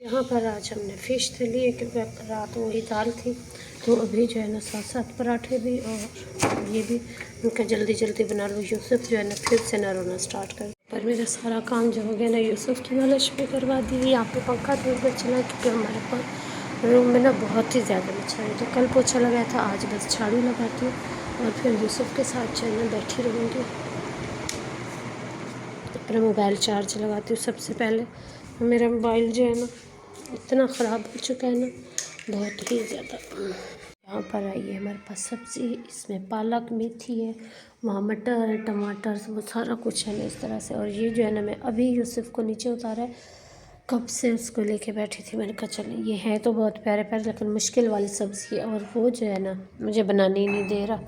यहाँ पर आज हमने फ़िश से लिए क्योंकि रात वही दाल थी, तो अभी जो है ना 7-7 पराठे भी और ये भी उनका जल्दी जल्दी बना लो। यूसुफ जो है ना फिर से ना रोना स्टार्ट कर, पर मेरा सारा काम जो हो गया ना यूसुफ की मालिश भी करवा दी। यहाँ पे पंखा थोड़ी देर चला क्योंकि हमारे पास रूम में ना बहुत ही ज़्यादा मच्छर है, तो कल पोछा लगाया था, आज बस झाड़ू लगाती हूँ और फिर यूसुफ के साथ जो है ना बैठी रहूँगी। अपना मोबाइल चार्ज लगाती हूँ सबसे पहले। मेरा मोबाइल जो है ना इतना ख़राब हो चुका है ना, बहुत ही ज़्यादा। यहाँ पर आई है हमारे पास सब्ज़ी, इसमें पालक मेथी है, वहाँ मटर है, टमाटर, वो सारा कुछ है ना इस तरह से। और ये जो है ना मैं अभी यूसुफ को नीचे उतारा है, कब से उसको लेके बैठी थी। मैंने कहा चलो ये है तो बहुत प्यारे प्यारे लेकिन मुश्किल वाली सब्ज़ी है, और वो जो है ना मुझे बनाने ही नहीं दे रहा,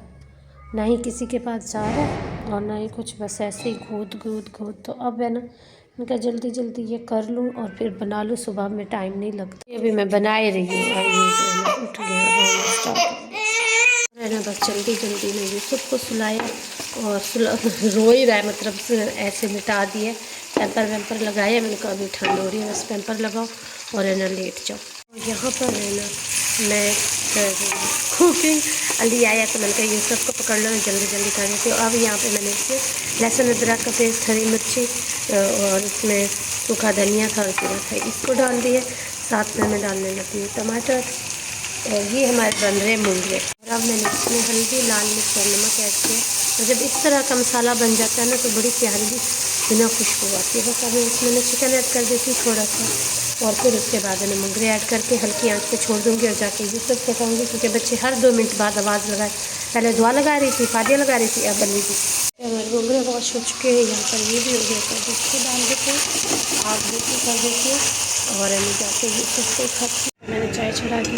ना ही किसी के पास जा रहा है और ना ही कुछ, बस ऐसे ही घूद। तो अब है ना इनका जल्दी जल्दी ये कर लूँ और फिर बना लूँ, सुबह में टाइम नहीं लगता। अभी मैं बना ही रही हूँ और ये जो है ना उठ गया है ना, बस जल्दी जल्दी में यूसुफ को सुलाया और रो ही रहा है, मतलब ऐसे लिटा दिए, पैम्पर वैम्पर लगाया। मैंने कहा अभी ठंड हो रही है, बस पैम्पर लगाओ और है ना लेट जाओ। और यहाँ पर है ना मैं कुकिंग, अली आया तो मैंने कहा यूसुफ को पकड़ लो, मैं जल्दी जल्दी कर देती हूँ। अब यहाँ पे मैंने इसमें लहसुन अदरक का पेस्ट, हरी मिर्ची और इसमें सूखा धनिया था और जीरा था, इसको डाल दिए। साथ में मैं डालने लगी हूँ टमाटर, और ये हमारे बन रहे मुंगरे। और अब मैंने इसमें हल्दी, लाल मिर्च और नमक ऐड किया, और जब इस तरह का मसाला बन जाता है ना तो बड़ी प्यारी बिना खुशबू आती है। बस अब इसमें चिकन ऐड कर देती हूँ थोड़ा सा, और फिर उसके बाद मैंने मुंगरे ऐड करके हल्की आंच पे छोड़ दूँगी और जाके यूसुफ को खाऊँगी, क्योंकि बच्चे हर 2 मिनट बाद आवाज़ लगाए। पहले दुआ लगा रही थी, फातिया लगा रही थी, अब बल्ली थी। हमारे मुंगरे वॉश हो चुके हैं, यहाँ पर ये भी हो गया, तो इसको डाल देते हैं, आग भी कर देती हूँ और मैं जाके यूसुफ को खाती हूँ। मैंने चाय चढ़ा दी,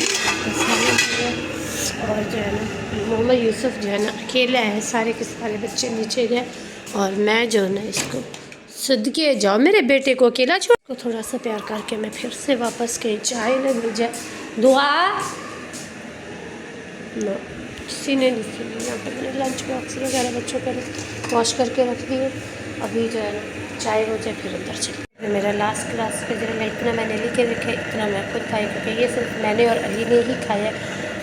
और जो है ना मोहम्मद यूसुफ जो है ना अकेला है, सारे के सारे बच्चे नीचे गए और मैं जो है ना इसको सदके जाओ मेरे बेटे को अकेला छोड़ को थोड़ा सा प्यार करके मैं फिर से वापस कहीं चाय ले भेजा। दुआ नो किसी ने नहीं सुनी। यहाँ पर मैंने लंच बॉक्स वगैरह बच्चों का वॉश करके रख दिए, अभी जो है ना चाय हो जाए फिर अंदर चले। मेरा लास्ट क्लास पे जो है इतना मैंने लिख के रखे, इतना मैं खुद खाई, क्योंकि ये सिर्फ मैंने और अली ने ही खाया।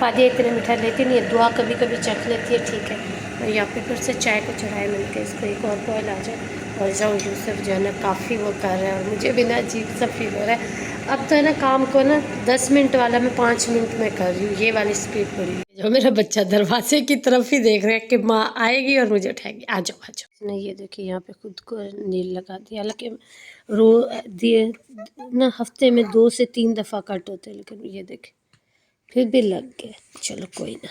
फादिया इतने मीठा लेती नहीं है, दुआ कभी कभी चख लेती है, ठीक है। और यहाँ पे फिर से चाय को चढ़ाए, मैंने कहा इसको एक और बॉयल आ जाए और जाऊँ। यूसुफ जो है ना काफ़ी वो कर रहा है और मुझे भी ना अजीब सा फील हो रहा है। अब तो है ना काम को ना 10 मिनट वाला मैं 5 मिनट में कर रही हूँ, ये वाली स्पीड बड़ी है। जो मेरा बच्चा दरवाजे की तरफ ही देख रहा है कि माँ आएगी और मुझे उठाएगी, आ जाओ आ जाओ। नहीं ये देखिए यहाँ पे खुद को नील लगा दिया, हालांकि रो दिए ना हफ्ते में 2 से 3 दफ़ा कट होते हैं, लेकिन ये देखे फिर भी लग गए। चलो कोई ना,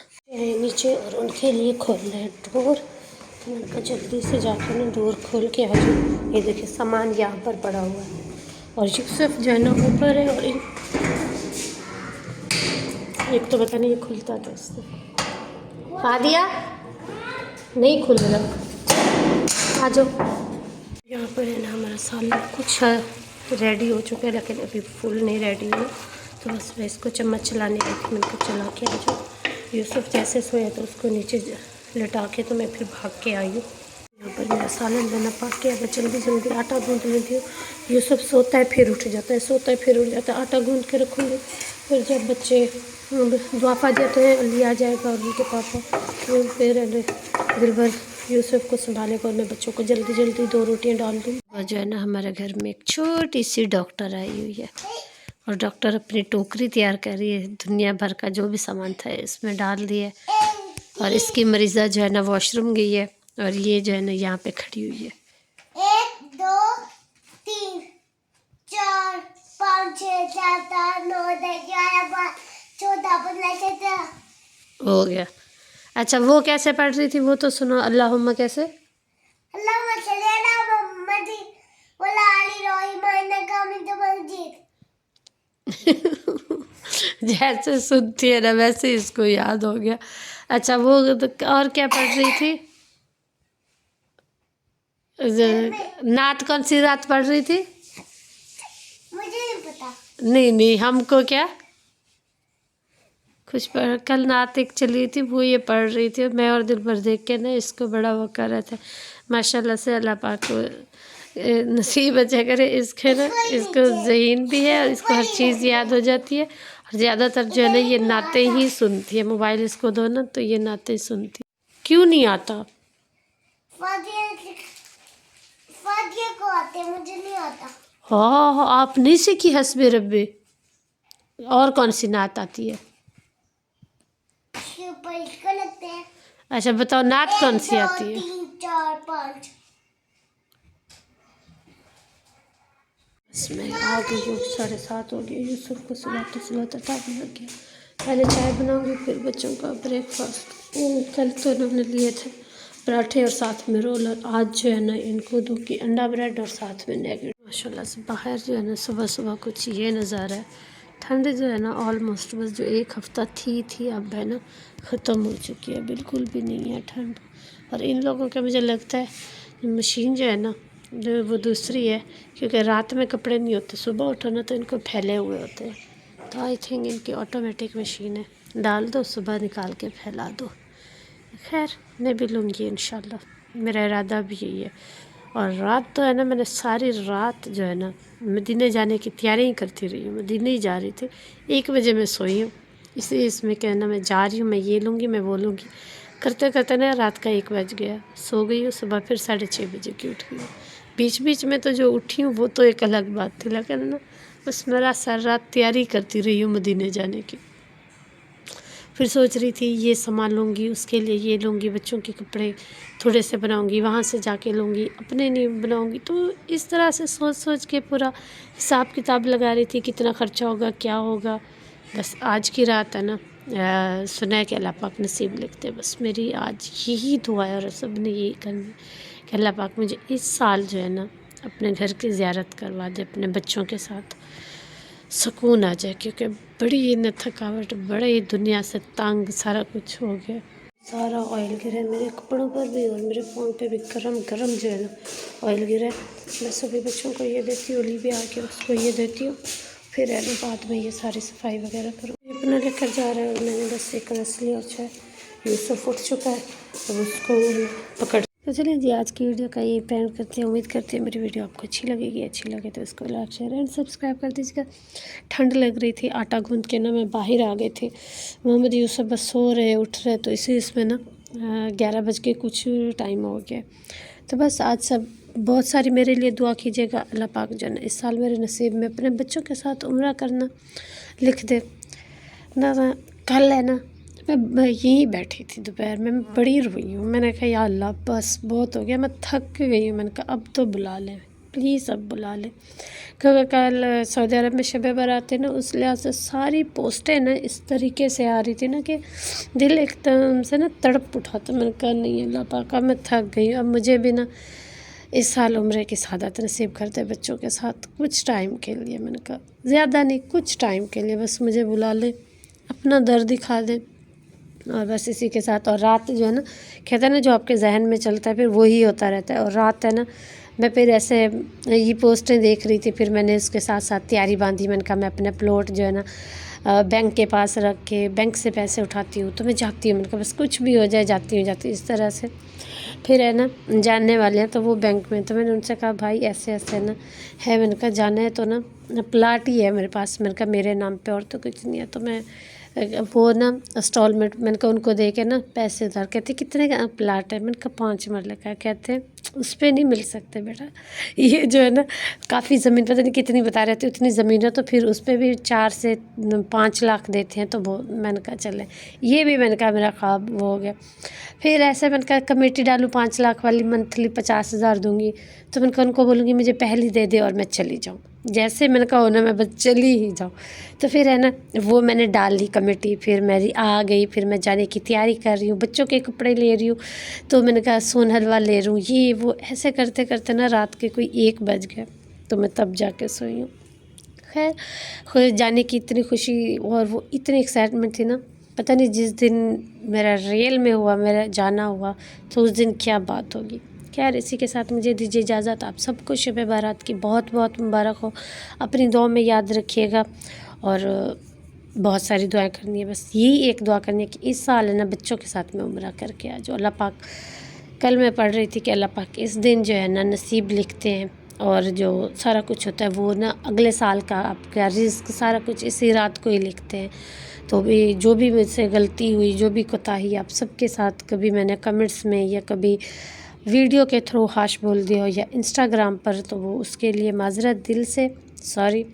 नीचे और उनके लिए खोल रहे हैं डोर, तो उनका जल्दी से जाकर ना डोर खोल के आ जाओ। ये देखिए सामान यहाँ पर पड़ा हुआ है और यूसुफ जो है ना ऊपर है, और एक तो पता नहीं ये खुलता था इससे, फादिया नहीं खुल रहा, आ जाओ। यहाँ पर है ना हमारा सालन कुछ रेडी हो चुका है, लेकिन अभी फुल नहीं रेडी हुआ, तो बस मैं इसको चम्मच चलाने गई थी, मैंने को चला के आ जाओ। यूसुफ जैसे सोया तो उसको नीचे लिटा के तो मैं फिर भाग के आई हूँ। यहाँ पर मेरा सालन बना पक गया, मैं जल्दी जल्दी आटा गूँध लेती हूँ। यूसुफ सोता है फिर उठ जाता है, सोता है फिर उठ जाता है, आटा गूँध के रखूँगी। फिर जब बच्चे दुआ पा जाते हैं लिया जाएगा और उनके पापा, फिर दिल भर यूसुफ को संभालेगा और मैं बच्चों को जल्दी जल्दी 2 रोटियां डाल दूँ। और जो है ना हमारे घर में एक छोटी सी डॉक्टर आई हुई है, और डॉक्टर अपनी टोकरी तैयार कर रही है, दुनिया भर का जो भी सामान था इसमें डाल दिया। और इसकी मरीज़ा जो है ना वॉशरूम गई है, और ये जो है ना यहाँ पे खड़ी हुई है। 1 2 3 4 5 6 7 8 9 10 11 12 13 14 हो गया। अच्छा वो कैसे पढ़ रही थी वो तो सुनो, अल्लाहुम्मा कैसे? अल्लाहुम्मा सल्ली अला मुहम्मद वला आलि रोहिमान कामिद मस्जिद। जैसे सुनती है ना वैसे इसको याद हो गया। अच्छा वो और क्या पढ़ रही थी? नात कौन सी रात पढ़ रही थी? मुझे नहीं पता। नहीं हमको क्या कुछ पढ़, कल नात एक चली थी वो ये पढ़ रही थी, मैं और दिल भर देख के ना इसको बड़ा वो कर रहे थे। माशाल्लाह से अल्लाह पाक नसीब अच्छा करे इसके ना, इसको ज़हीन भी है और इसको हर चीज़ याद हो जाती है। और ज़्यादातर जो है ना ये नाते ही सुनती है, मोबाइल इसको दो ना तो ये नाते ही सुनती है। क्यों नहीं आता? फादिया को आते, मुझे नहीं आता। हाँ आप नहीं सीखी हस्बे रब्बे? और कौन सी नात आती है? इसको लगते हैं। अच्छा बताओ नात कौन सी 1 आती 2 है? 3 4 5। इसमें आ गई हूँ, 7:30 हो गया। यूसुफ को सुलाते सुलाते टाइम लग गया। पहले चाय बनाऊंगी फिर बच्चों का ब्रेकफास्ट। कल तो इन्होंने लिए थे पराठे और साथ में रोल, और आज जो है ना इनको दूँ की अंडा ब्रेड और साथ में नेगेट। माशाल्लाह से बाहर जो है ना सुबह सुबह कुछ ये नज़ारा है। ठंड जो है ना ऑलमोस्ट बस जो एक हफ़्ता थी अब है ना ख़त्म हो चुकी है, बिल्कुल भी नहीं है ठंड। और इन लोगों का मुझे लगता है मशीन जो है ना जो वो दूसरी है, क्योंकि रात में कपड़े नहीं होते, सुबह उठो ना तो इनको फैले हुए होते हैं। तो आई थिंक इनकी ऑटोमेटिक मशीन है, डाल दो सुबह निकाल के फैला दो। खैर मैं भी लूँगी इंशाल्लाह, मेरा इरादा भी यही है। और रात तो है ना मैंने सारी रात जो है ना मदीने जाने की तैयारी ही करती रही हूँ, मदीने ही जा रही थी। 1 बजे मैं सोई हूँ, इसलिए इसमें क्या है ना मैं जा रही हूँ, मैं ये लूँगी मैं वो लूँगी करते करते ना रात का 1 बज गया। सो गई हूँ, सुबह फिर 6:30 बजे की उठ गई हूँ। बीच बीच में तो जो उठी हूँ वो तो एक अलग बात थी, लेकिन ना बस मेरा सारी रात तैयारी करती रही हूँ मदीने जाने की। फिर सोच रही थी ये सामान लूँगी, उसके लिए ये लूँगी, बच्चों के कपड़े थोड़े से बनाऊँगी, वहाँ से जाके लूँगी, अपने नहीं बनाऊँगी। तो इस तरह से सोच सोच के पूरा हिसाब किताब लगा रही थी कितना ख़र्चा होगा क्या होगा। बस आज की रात है ना सुना कि अल्लाह पाक नसीब लिखते। बस मेरी आज यही दुआ है और सब ने यही करनी कि अल्लाह पाक मुझे इस साल जो है ना अपने घर की ज़ियारत करवा दे, अपने बच्चों के साथ सुकून आ जाए। क्योंकि बड़ी न थकावट, बड़ा ही दुनिया से तंग सारा कुछ हो गया। सारा ऑयल गिरा है मेरे कपड़ों पर भी और मेरे फ़ोन पे भी, गरम गरम जो है ना ऑयल गिरा है। मैं सभी बच्चों को ये देती हूँ, ओली भी आके उसको ये देती हूँ, फिर है ना बाद में ये सारी सफाई वगैरह करूँ। अपना लेकर जा रहा है और मैंने बस एक रस लिया। अच्छा यूसुफ उठ चुका है, अब उसको पकड़। तो चलिए जी आज की वीडियो का ये एंड करते हैं। उम्मीद करते हैं मेरी वीडियो आपको अच्छी लगेगी, अच्छी लगे तो इसको लाइक शेयर एंड सब्सक्राइब कर दीजिएगा। ठंड लग रही थी, आटा गूंद के ना मैं बाहर आ गई थी। मोहम्मद यूसुफ बस सो रहे उठ रहे, तो इसी इसमें ना 11 बज के कुछ टाइम हो गया। तो बस आज सब बहुत सारी मेरे लिए दुआ कीजिएगा, अल्लाह पाक जो है ना इस साल मेरे नसीब में अपने बच्चों के साथ उम्रा करना लिख दे ना। कल है ना मैं यहीं बैठी थी दोपहर में, मैं बड़ी रोई हूँ। मैंने कहा या अल्लाह बस बहुत हो गया, मैं थक गई हूँ। मैंने कहा अब तो बुला लें प्लीज़, अब बुला लें। क्योंकि कल सऊदी अरब में शब बारात है ना, उस लिहाज से सारी पोस्टें ना इस तरीके से आ रही थी ना कि दिल एकदम से ना तड़प उठा। तो मैंने कहा नहीं अल्लाह पाक मैं थक गई हूँ, अब मुझे भी ना इस साल उम्रे की सादत नसीब करते बच्चों के साथ कुछ टाइम के लिए। मैंने कहा ज़्यादा नहीं, कुछ टाइम के लिए बस मुझे बुला लें, अपना दर्द दिखा दें और बस इसी के साथ। और रात जो है ना कहते हैं ना जो आपके जहन में चलता है फिर वही होता रहता है। और रात है ना मैं फिर ऐसे ये पोस्टें देख रही थी, फिर मैंने उसके साथ साथ तैयारी बांधी। मैंने कहा मैं अपने प्लॉट जो है ना बैंक के पास रख के बैंक से पैसे उठाती हूँ तो मैं जाती हूँ। मैंने कहा बस कुछ भी हो जाए जाती हूँ इस तरह से। फिर है ना जानने वाले हैं तो वो बैंक में, तो मैंने उनसे कहा भाई ऐसे ऐसे ना है। मैंने कहा जाना है तो ना प्लाट ही है मेरे पास। मैंने कहा मेरे नाम पे और तो कुछ नहीं है। तो मैं वो ना इंस्टॉलमेंट मैंने कहा उनको दे के ना पैसे उधार। कहते कितने का प्लाट है? मैंने कहा 5 मरले का। कहते उस पर नहीं मिल सकते बेटा, ये जो है ना काफ़ी ज़मीन पता नहीं कितनी बता रहे थे उतनी ज़मीन है, तो फिर उस पर भी 4 से 5 लाख देते हैं। तो वो मैंने कहा चले, ये भी मैंने कहा मेरा ख्वाब वो हो गया। फिर ऐसे मैंने कहा कमेटी डालूँ 5 लाख वाली, मंथली 50,000 दूँगी। तो मैंने कहा उनको बोलूँगी मुझे पहली दे दे और मैं चली जाऊँ। जैसे मैंने कहा हो ना मैं बस चली ही जाऊँ। तो फिर है ना वो मैंने डाल ली कमेटी, फिर मेरी आ गई। फिर मैं जाने की तैयारी कर रही हूँ, बच्चों के कपड़े ले रही हूँ। तो मैंने कहा सोन हलवा ले रही हूँ, ये वो ऐसे करते करते ना रात के कोई 1 बज गया। तो मैं तब जाके सोई हूँ। खैर खुद जाने की इतनी खुशी और वो इतनी एक्साइटमेंट थी ना, पता नहीं जिस दिन मेरा रियल में हुआ, मेरा जाना हुआ, तो उस दिन क्या बात होगी। खैर इसी के साथ मुझे दीजिए इजाज़त। आप सबको शब बारात की बहुत बहुत मुबारक हो। अपनी दुआ में याद रखिएगा और बहुत सारी दुआएं करनी है। बस यही एक दुआ करनी है कि इस साल है ना बच्चों के साथ में उम्रा करके आ जाओ। अल्लाह पाक, कल मैं पढ़ रही थी कि अल्लाह पाक इस दिन जो है ना नसीब लिखते हैं और जो सारा कुछ होता है वो ना अगले साल का आपका रिस्क सारा कुछ इसी रात को ही लिखते हैं। तो भी जो भी मुझसे गलती हुई, जो भी कोताही आप सबके साथ कभी मैंने कमेंट्स में या कभी वीडियो के थ्रू हाश बोल दिया हो या इंस्टाग्राम पर, तो वो उसके लिए माज़रत दिल से सॉरी।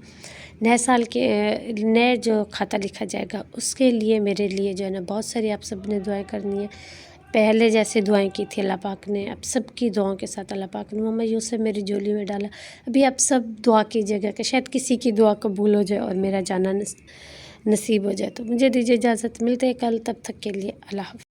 नए साल के नए जो खाता लिखा जाएगा उसके लिए मेरे लिए जो है ना बहुत सारी आप सब ने दुआएं करनी है। पहले जैसे दुआएं की थी अल्लाह पाक ने, अब सबकी दुआओं के साथ अल्लाह पाक ने मोहम्मद यूसुफ मेरी झोली में डाला। अभी आप सब दुआ कीजिएगा कि शायद किसी की दुआ कबूल हो जाए और मेरा जाना नसीब हो जाए। तो मुझे दीजिए इजाज़त, मिलते हैं कल, तब तक के लिए अल्लाह हाफ़िज़।